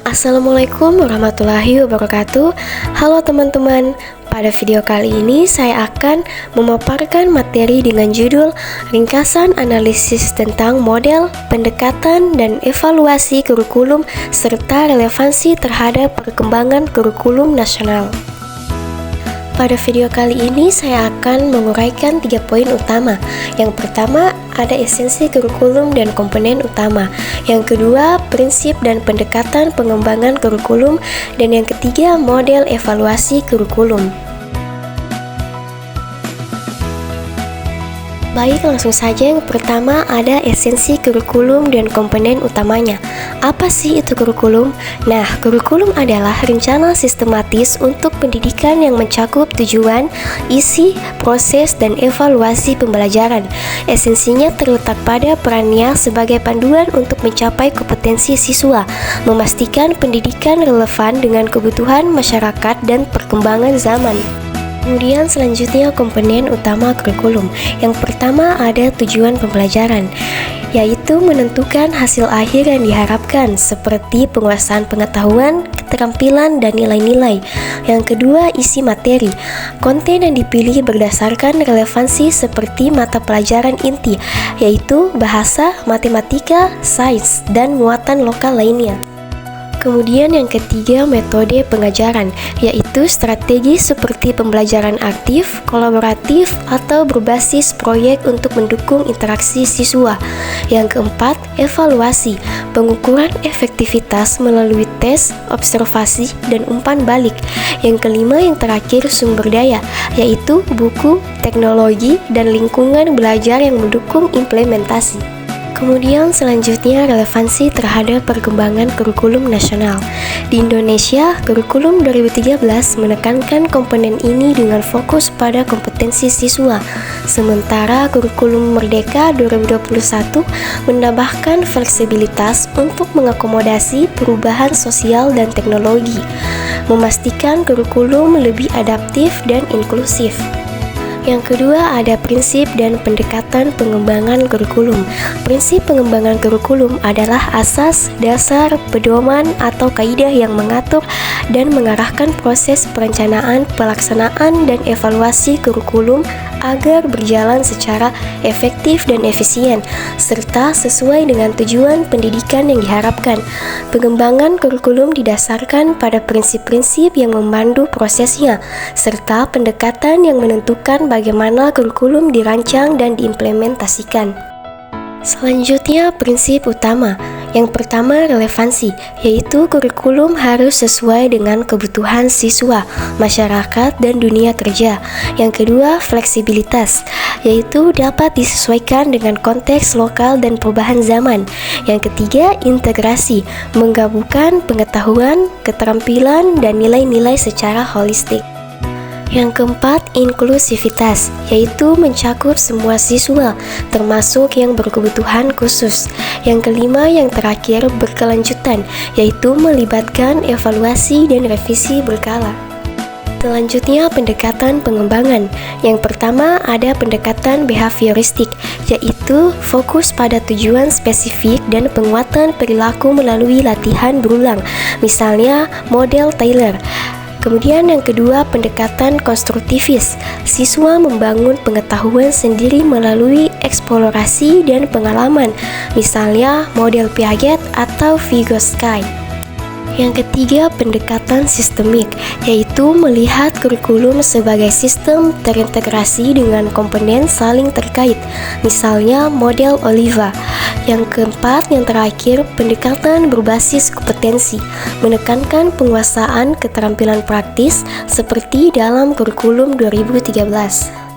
Assalamualaikum warahmatullahi wabarakatuh. Halo teman-teman, pada video kali ini saya akan memaparkan materi dengan judul Ringkasan Analisis tentang Model, Pendekatan, dan Evaluasi Kurikulum serta Relevansi terhadap Perkembangan Kurikulum Nasional. Pada video kali ini saya akan menguraikan 3 poin utama. Yang pertama, ada esensi kurikulum dan komponen utama. Yang kedua, prinsip dan pendekatan pengembangan kurikulum. Dan yang ketiga, model evaluasi kurikulum. Baik, langsung saja. Yang pertama ada esensi kurikulum dan komponen utamanya. Apa sih itu kurikulum? Nah, kurikulum adalah rencana sistematis untuk pendidikan yang mencakup tujuan, isi, proses, dan evaluasi pembelajaran. Esensinya terletak pada perannya sebagai panduan untuk mencapai kompetensi siswa, memastikan pendidikan relevan dengan kebutuhan masyarakat dan perkembangan zaman. Kemudian selanjutnya komponen utama kurikulum. Yang pertama ada tujuan pembelajaran, yaitu menentukan hasil akhir yang diharapkan seperti penguasaan pengetahuan, keterampilan, dan nilai-nilai. Yang kedua isi materi. Konten yang dipilih berdasarkan relevansi seperti mata pelajaran inti, yaitu bahasa, matematika, sains, dan muatan lokal lainnya. Kemudian yang ketiga metode pengajaran, yaitu strategi seperti pembelajaran aktif, kolaboratif, atau berbasis proyek untuk mendukung interaksi siswa. Yang keempat, evaluasi, pengukuran efektivitas melalui tes, observasi, dan umpan balik. Yang kelima yang terakhir sumber daya, yaitu buku, teknologi, dan lingkungan belajar yang mendukung implementasi. Kemudian selanjutnya relevansi terhadap perkembangan kurikulum nasional. Di Indonesia, kurikulum 2013 menekankan komponen ini dengan fokus pada kompetensi siswa. Sementara kurikulum Merdeka 2021 menambahkan fleksibilitas untuk mengakomodasi perubahan sosial dan teknologi, memastikan kurikulum lebih adaptif dan inklusif. Yang kedua ada prinsip dan pendekatan pengembangan kurikulum. Prinsip pengembangan kurikulum adalah asas, dasar, pedoman, atau kaidah yang mengatur dan mengarahkan proses perencanaan, pelaksanaan, dan evaluasi kurikulum agar berjalan secara efektif dan efisien, serta sesuai dengan tujuan pendidikan yang diharapkan. Pengembangan kurikulum didasarkan pada prinsip-prinsip yang memandu prosesnya, serta pendekatan yang menentukan bagaimana kurikulum dirancang dan diimplementasikan. Selanjutnya, prinsip utama. Yang pertama, relevansi, yaitu kurikulum harus sesuai dengan kebutuhan siswa, masyarakat, dan dunia kerja. Yang kedua, fleksibilitas, yaitu dapat disesuaikan dengan konteks lokal dan perubahan zaman. Yang ketiga, integrasi, menggabungkan pengetahuan, keterampilan, dan nilai-nilai secara holistik. Yang keempat, inklusivitas, yaitu mencakup semua siswa, termasuk yang berkebutuhan khusus. Yang kelima, yang terakhir, berkelanjutan, yaitu melibatkan evaluasi dan revisi berkala. Selanjutnya, pendekatan pengembangan. Yang pertama ada pendekatan behavioristik, yaitu fokus pada tujuan spesifik dan penguatan perilaku melalui latihan berulang, misalnya model Taylor. Kemudian yang kedua, pendekatan konstruktivis. Siswa membangun pengetahuan sendiri melalui eksplorasi dan pengalaman, misalnya model Piaget atau Vygotsky. Yang ketiga, pendekatan sistemik, yaitu melihat kurikulum sebagai sistem terintegrasi dengan komponen saling terkait, misalnya model Oliva. Yang keempat, yang terakhir, pendekatan berbasis kompetensi, menekankan penguasaan keterampilan praktis seperti dalam kurikulum 2013.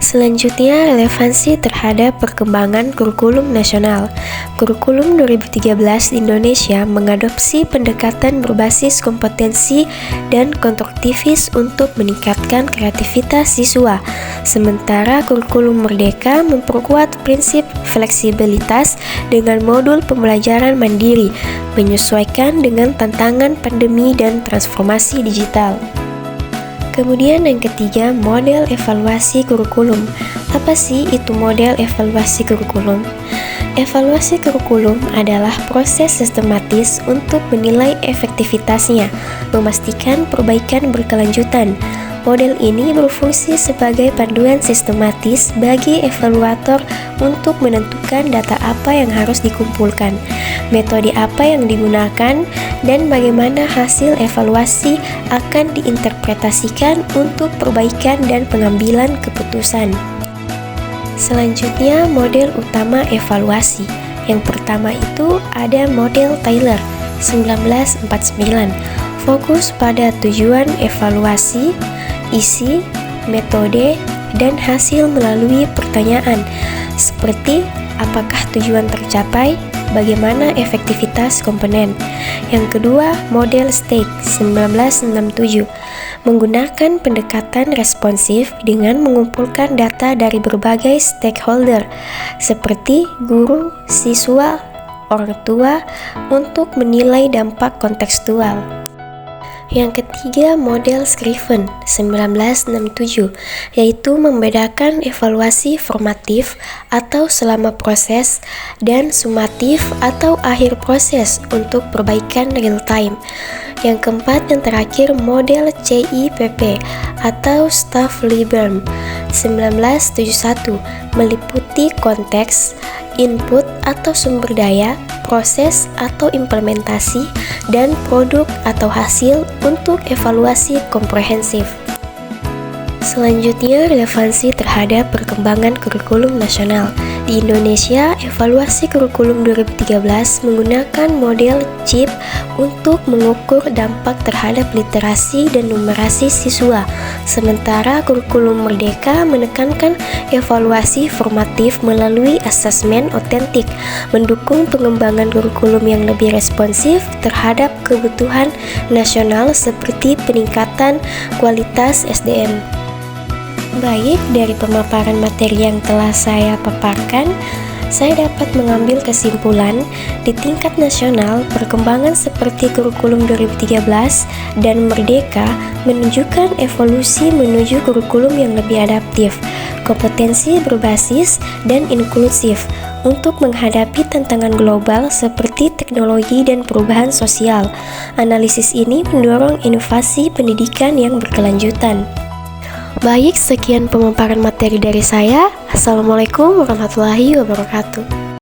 Selanjutnya, relevansi terhadap perkembangan kurikulum nasional. Kurikulum 2013 di Indonesia mengadopsi pendekatan berbasis kompetensi dan konstruktivis untuk meningkatkan kreativitas siswa. Sementara kurikulum Merdeka memperkuat prinsip fleksibilitas dengan modul pembelajaran mandiri, menyesuaikan dengan tantangan pandemi dan transformasi digital. Kemudian yang ketiga, model evaluasi kurikulum. Apa sih itu model evaluasi kurikulum? Evaluasi kurikulum adalah proses sistematis untuk menilai efektivitasnya, memastikan perbaikan berkelanjutan. Model ini berfungsi sebagai panduan sistematis bagi evaluator untuk menentukan data apa yang harus dikumpulkan, metode apa yang digunakan, dan bagaimana hasil evaluasi akan diinterpretasikan untuk perbaikan dan pengambilan keputusan. Selanjutnya, model utama evaluasi. Yang pertama itu ada model Taylor 1949. Fokus pada tujuan evaluasi, isi, metode, dan hasil melalui pertanyaan seperti apakah tujuan tercapai, bagaimana efektivitas komponen. Yang kedua, model Stake 1967 menggunakan pendekatan responsif dengan mengumpulkan data dari berbagai stakeholder seperti guru, siswa, orang tua untuk menilai dampak kontekstual. Yang ketiga, model Scriven 1967, yaitu membedakan evaluasi formatif atau selama proses dan sumatif atau akhir proses untuk perbaikan real time. Yang keempat dan terakhir, model CIPP atau Staff Librem 1971, meliputi konteks, input atau sumber daya, proses atau implementasi, dan produk atau hasil untuk evaluasi komprehensif. Selanjutnya, relevansi terhadap perkembangan kurikulum nasional. Di Indonesia, evaluasi kurikulum 2013 menggunakan model CIP untuk mengukur dampak terhadap literasi dan numerasi siswa. Sementara kurikulum Merdeka menekankan evaluasi formatif melalui asesmen otentik, mendukung pengembangan kurikulum yang lebih responsif terhadap kebutuhan nasional seperti peningkatan kualitas SDM. Baik, dari pemaparan materi yang telah saya paparkan, saya dapat mengambil kesimpulan di tingkat nasional perkembangan seperti kurikulum 2013 dan Merdeka menunjukkan evolusi menuju kurikulum yang lebih adaptif, kompetensi berbasis, dan inklusif untuk menghadapi tantangan global seperti teknologi dan perubahan sosial. Analisis ini mendorong inovasi pendidikan yang berkelanjutan. Baik, sekian pemaparan materi dari saya. Assalamualaikum warahmatullahi wabarakatuh.